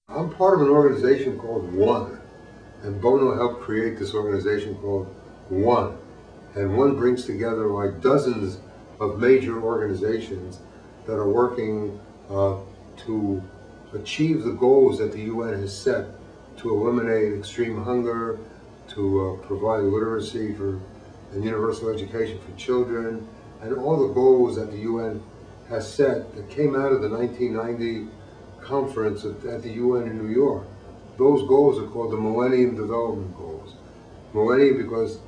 I'm part of an organization called One, and Bono helped create this organization called One. And One brings together like dozens of major organizations that are working to achieve the goals that the UN has set to eliminate extreme hunger, to provide literacy and universal education for children, and all the goals that the UN has set that came out of the 1990 conference at the UN in New York. Those goals are called the Millennium Development Goals. Millennium because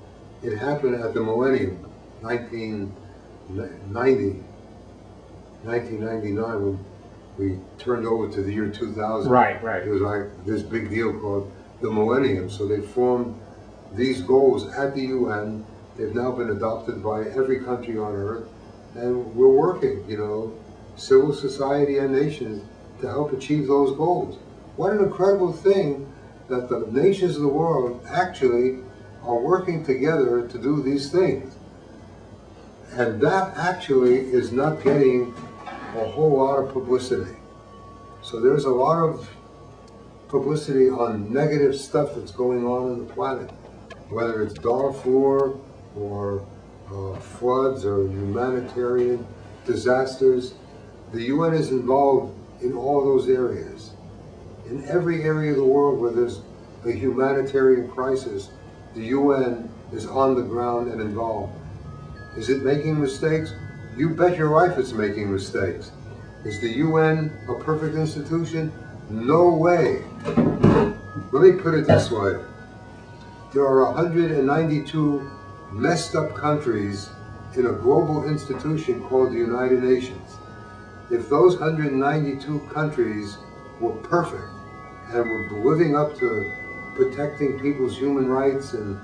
it happened at the Millennium, 1999, when we turned over to the year 2000. Right. It was like this big deal called the Millennium. So they formed these goals at the UN. They've now been adopted by every country on earth. And we're working, civil society and nations to help achieve those goals. What an incredible thing that the nations of the world actually are working together to do these things. And that actually is not getting a whole lot of publicity. So there's a lot of publicity on negative stuff that's going on the planet, whether it's Darfur or floods or humanitarian disasters. The UN is involved in all those areas. In every area of the world where there's a humanitarian crisis, the UN is on the ground and involved. Is it making mistakes? You bet your life it's making mistakes. Is the UN a perfect institution? No way. Let me put it this way. There are 192 messed up countries in a global institution called the United Nations. If those 192 countries were perfect and were living up to protecting people's human rights and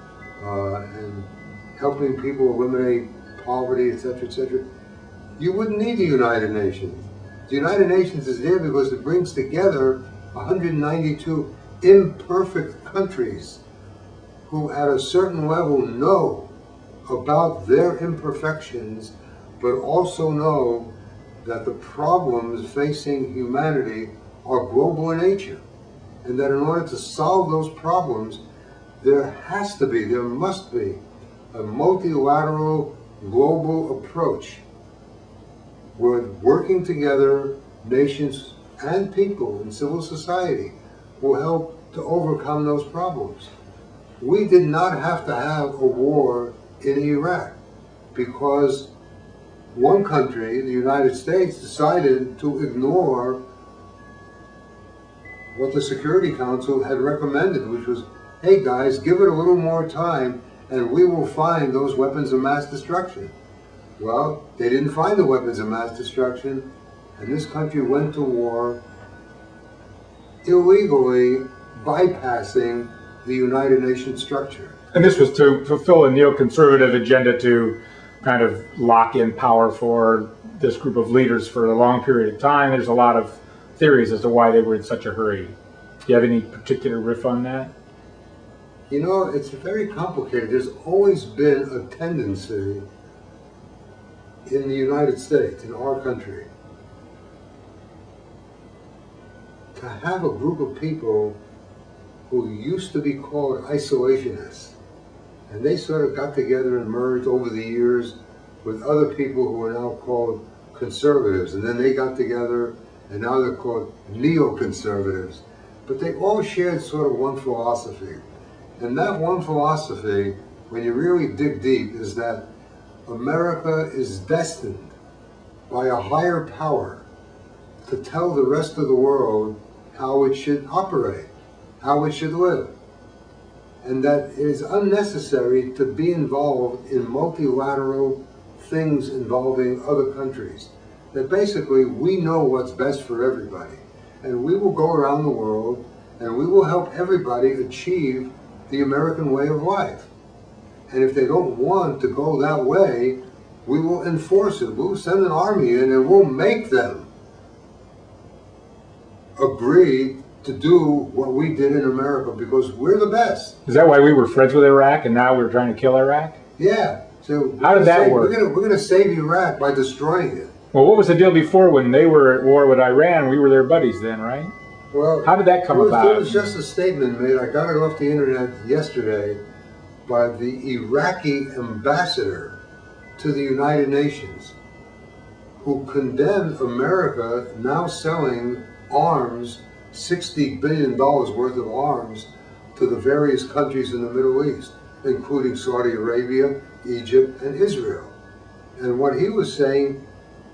helping people eliminate poverty, etc., you wouldn't need the United Nations. The United Nations is there because it brings together 192 imperfect countries who at a certain level know about their imperfections, but also know that the problems facing humanity are global in nature, and that in order to solve those problems, there must be a multilateral global approach where working together, nations and people in civil society will help to overcome those problems. We did not have to have a war in Iraq because one country, the United States, decided to ignore what the Security Council had recommended, which was, hey guys, give it a little more time and we will find those weapons of mass destruction. Well, they didn't find the weapons of mass destruction, and this country went to war illegally bypassing the United Nations structure. And this was to fulfill a neoconservative agenda to kind of lock in power for this group of leaders for a long period of time. There's a lot of theories as to why they were in such a hurry. Do you have any particular riff on that? It's very complicated. There's always been a tendency in the United States, in our country, to have a group of people who used to be called isolationists. And they sort of got together and merged over the years with other people who are now called conservatives. And then they got together and now they're called neoconservatives. But they all shared sort of one philosophy. And that one philosophy, when you really dig deep, is that America is destined by a higher power to tell the rest of the world how it should operate, how it should live. And that it is unnecessary to be involved in multilateral things involving other countries. That basically we know what's best for everybody. And we will go around the world and we will help everybody achieve the American way of life. And if they don't want to go that way, we will enforce it. We'll send an army in and we'll make them agree to do what we did in America because we're the best. Is that why we were friends with Iraq and now we're trying to kill Iraq? Yeah. So how did that work? We're going to save Iraq by destroying it. Well, what was the deal before when they were at war with Iran? We were their buddies then, right? Well, How did that come about? There was just a statement made, I got it off the internet yesterday, by the Iraqi ambassador to the United Nations, who condemned America now selling arms, $60 billion worth of arms, to the various countries in the Middle East, including Saudi Arabia, Egypt, and Israel. And what he was saying,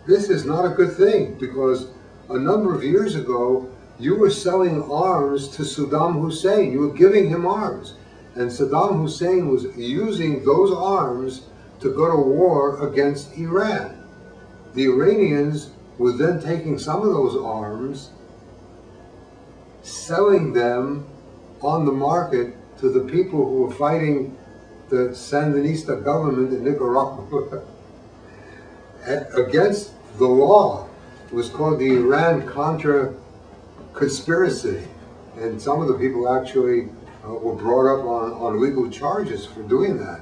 this is not a good thing, because a number of years ago, you were selling arms to Saddam Hussein. You were giving him arms. And Saddam Hussein was using those arms to go to war against Iran. The Iranians were then taking some of those arms, selling them on the market to the people who were fighting the Sandinista government in Nicaragua against the law. It was called the Iran-Contra conspiracy, and some of the people actually were brought up on legal charges for doing that.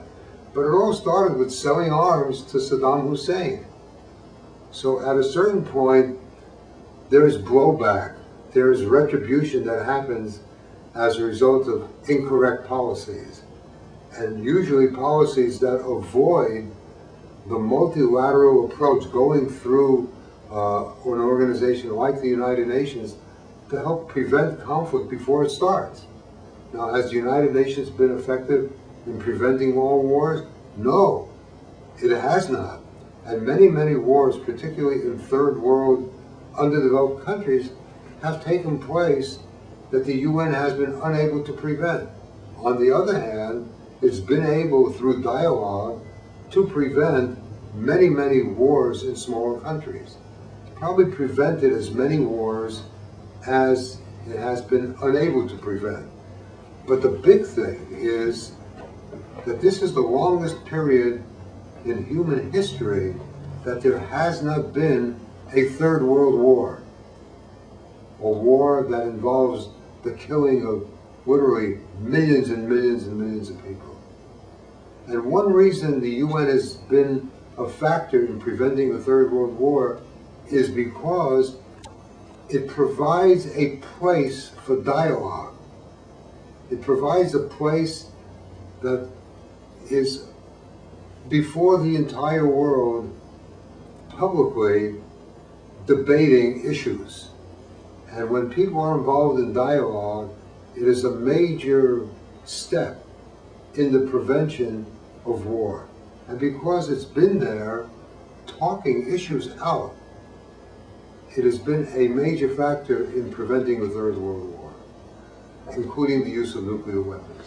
But it all started with selling arms to Saddam Hussein. So at a certain point, there is blowback, there is retribution that happens as a result of incorrect policies. And usually policies that avoid the multilateral approach going through an organization like the United Nations to help prevent conflict before it starts. Now, has the United Nations been effective in preventing all wars? No, it has not. And many, many wars, particularly in third world, underdeveloped countries, have taken place that the UN has been unable to prevent. On the other hand, it's been able, through dialogue, to prevent many, many wars in smaller countries. Probably prevented as many wars as it has been unable to prevent. But the big thing is that this is the longest period in human history that there has not been a third world war. A war that involves the killing of literally millions and millions and millions of people. And one reason the UN has been a factor in preventing a third world war is because it provides a place for dialogue. It provides a place that is before the entire world publicly debating issues. And when people are involved in dialogue, it is a major step in the prevention of war. And because it's been there, talking issues out, it has been a major factor in preventing the Third World War, including the use of nuclear weapons.